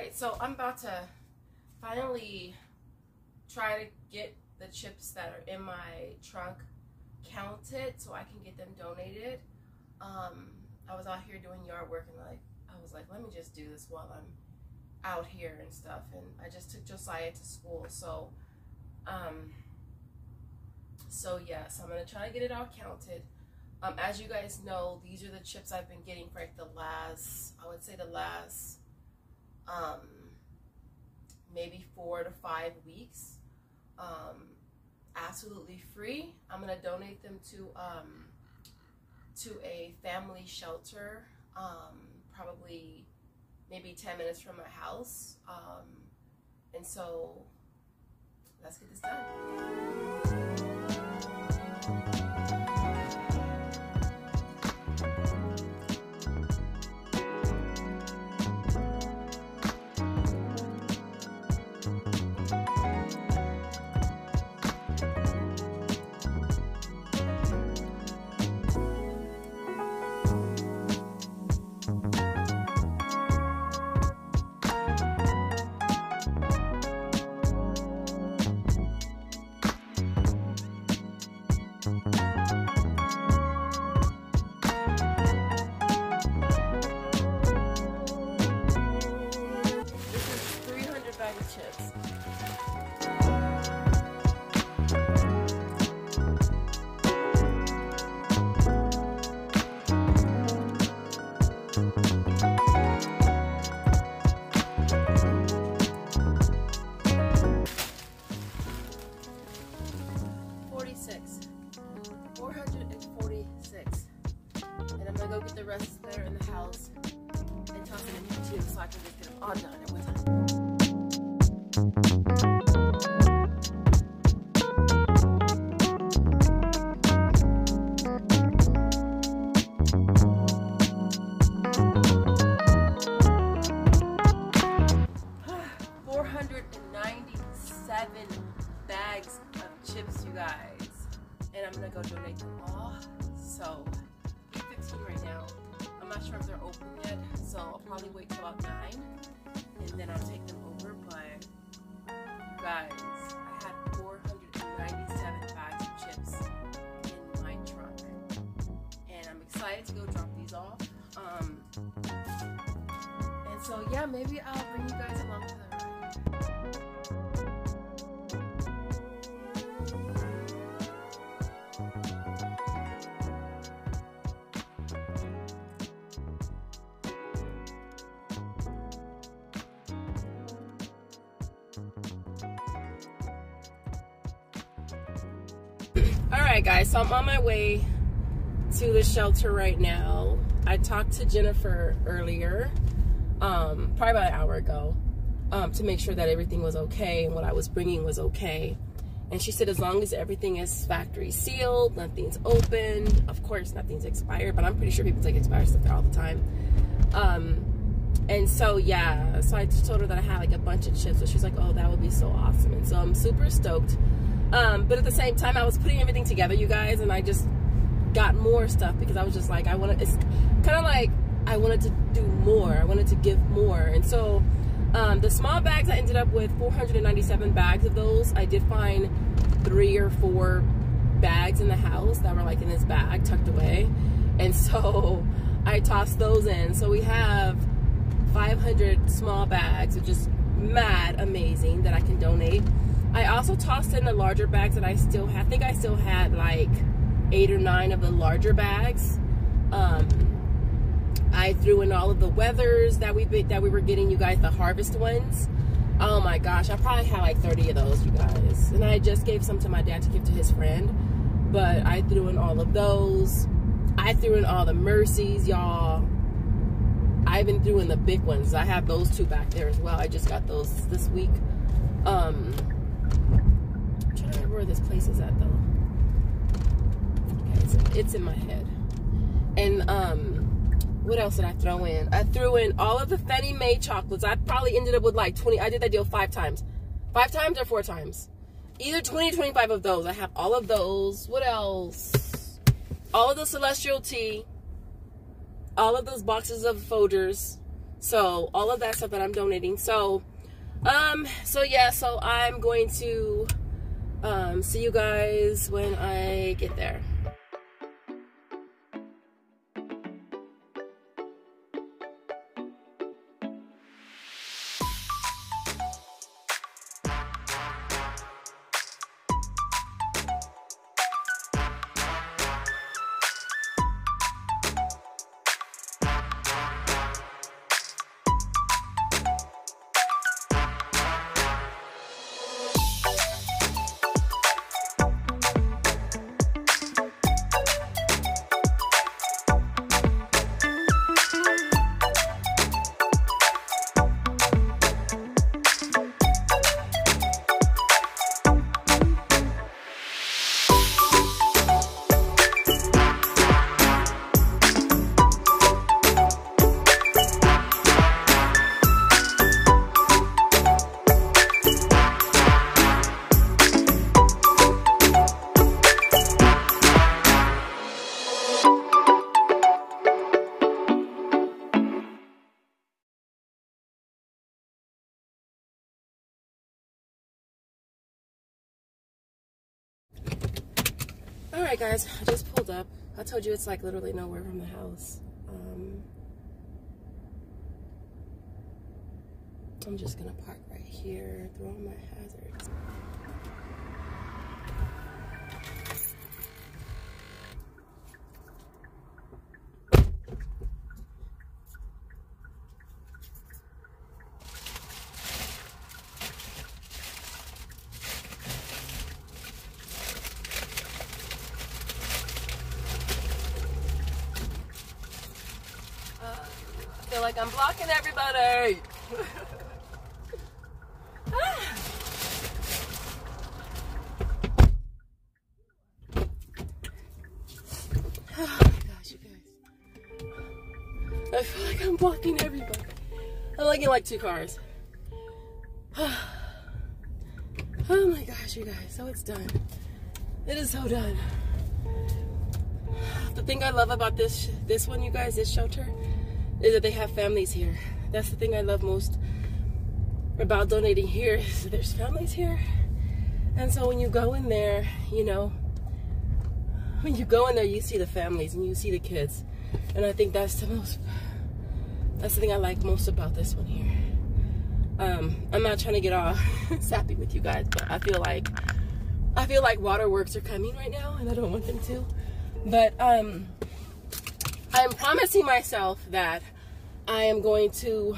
Alright, so I'm about to finally try to get the chips that are in my trunk counted so I can get them donated. I was out here doing yard work and I was like, let me just do this while I'm out here and stuff. And I just took Josiah to school, so yes, I'm gonna try to get it all counted. As you guys know, these are the chips I've been getting for like the last, I would say the last maybe 4 to 5 weeks. Absolutely free. I'm gonna donate them to a family shelter, probably maybe 10 minutes from my house. And so let's get this done. Chips. $446. And I'm gonna go get the rest that are in the house and toss them in here too, so I can just get them all done at one time. Bags of chips, you guys, and I'm gonna go donate them all. So 8:15 right now. I'm not sure if they're open yet, so I'll probably wait till about 9 and then I'll take them over. But you guys, I had 497 bags of chips in my trunk, and I'm excited to go drop these off. And so yeah, maybe I'll bring you guys along for the ride. Alright guys, so I'm on my way to the shelter right now. I talked to Jennifer earlier, probably about an hour ago, to make sure that everything was okay and what I was bringing was okay. And she said as long as everything is factory sealed, nothing's opened, of course nothing's expired, but I'm pretty sure people take expired stuff there all the time. And so yeah, so I just told her that I had like a bunch of chips, so she's like, oh, that would be so awesome. And so I'm super stoked. But at the same time, I was putting everything together, you guys, and I just got more stuff because I was just like, it's kind of like I wanted to do more. I wanted to give more. And so the small bags, I ended up with 497 bags of those. I did find 3 or 4 bags in the house that were like in this bag tucked away. And so I tossed those in. So we have 500 small bags, which is mad amazing that I can donate. I also tossed in the larger bags that I still had. I think I still had like 8 or 9 of the larger bags. I threw in all of the weathers that we were getting, you guys, the harvest ones. Oh my gosh, I probably had like 30 of those, you guys. And I just gave some to my dad to give to his friend. But I threw in all of those. I threw in all the Mercies, y'all. I even threw in the big ones. I have those 2 back there as well. I just got those this week. I'm trying to remember where this place is at though. Okay, it's in my head. And what else did I throw in? I threw in all of the Fannie Mae chocolates. I probably ended up with like 20. I did that deal 5 times. 5 times or 4 times. Either 20 or 25 of those. I have all of those. What else? All of the Celestial Tea. All of those boxes of Folgers. So all of that stuff that I'm donating. So yeah, so I'm going to see you guys when I get there. Alright guys, I just pulled up. I told you it's like literally nowhere from the house. I'm just gonna park right here, throw on my hazards. I feel like I'm blocking everybody. Oh my gosh, you guys. I feel like I'm blocking everybody. I'm like in like 2 cars. Oh my gosh, you guys. So it's done. It is so done. The thing I love about this one, you guys, this shelter, is that they have families here. That's the thing I love most about donating here, is that there's families here. And so when you go in there, you know, when you go in there, you see the families and you see the kids. And I think that's the thing I like most about this one here. I'm not trying to get all sappy with you guys, but I feel like waterworks are coming right now and I don't want them to. But I'm promising myself that I am going to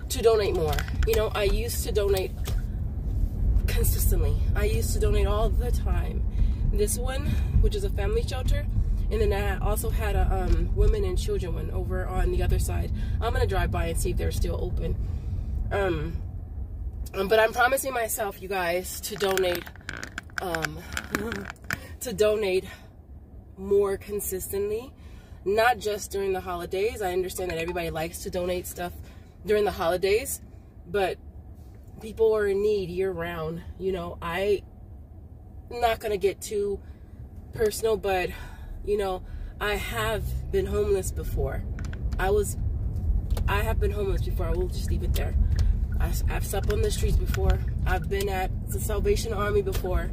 donate more. You know, I used to donate consistently. I used to donate all the time. This one, which is a family shelter, and then I also had a women and children one over on the other side. I'm gonna drive by and see if they're still open. But I'm promising myself, you guys, to donate more consistently, not just during the holidays. I understand that everybody likes to donate stuff during the holidays, but people are in need year round. You know, I'm not gonna get too personal, but you know, I have been homeless before. I have been homeless before. I will just leave it there. I've slept on the streets before. I've been at the Salvation Army before.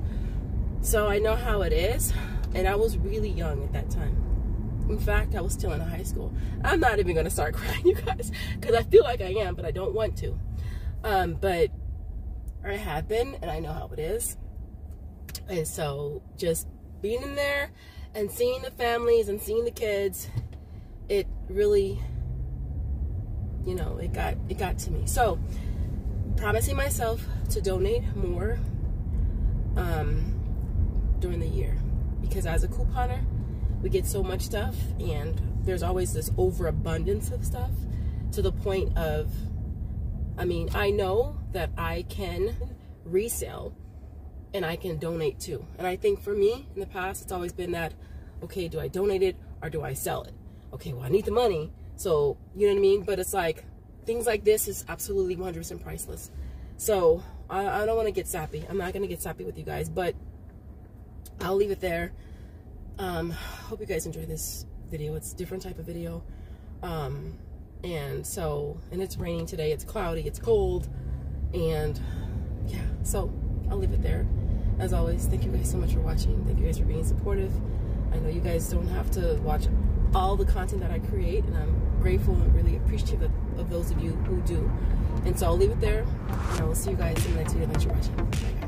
So I know how it is. And I was really young at that time. In fact, I was still in high school. I'm not even going to start crying, you guys, because I feel like I am, but I don't want to. But I have been, and I know how it is. And so just being in there and seeing the families and seeing the kids, it really, you know, it got to me. So promising myself to donate more during the year, because as a couponer, we get so much stuff, and there's always this overabundance of stuff to the point of, I mean, I know that I can resell and I can donate too. And I think for me in the past, it's always been that, okay, do I donate it or do I sell it? Okay, well, I need the money, so you know what I mean? But it's like, things like this is absolutely 100% priceless. So I don't want to get sappy. I'm not going to get sappy with you guys, but I'll leave it there. Hope you guys enjoy this video. It's a different type of video. And so, and it's raining today, it's cloudy, it's cold, and yeah, so I'll leave it there. As always, thank you guys so much for watching. Thank you guys for being supportive. I know you guys don't have to watch all the content that I create, and I'm grateful and really appreciative of those of you who do. And so I'll leave it there, and I will see you guys in the next video. Thanks for watching. Bye.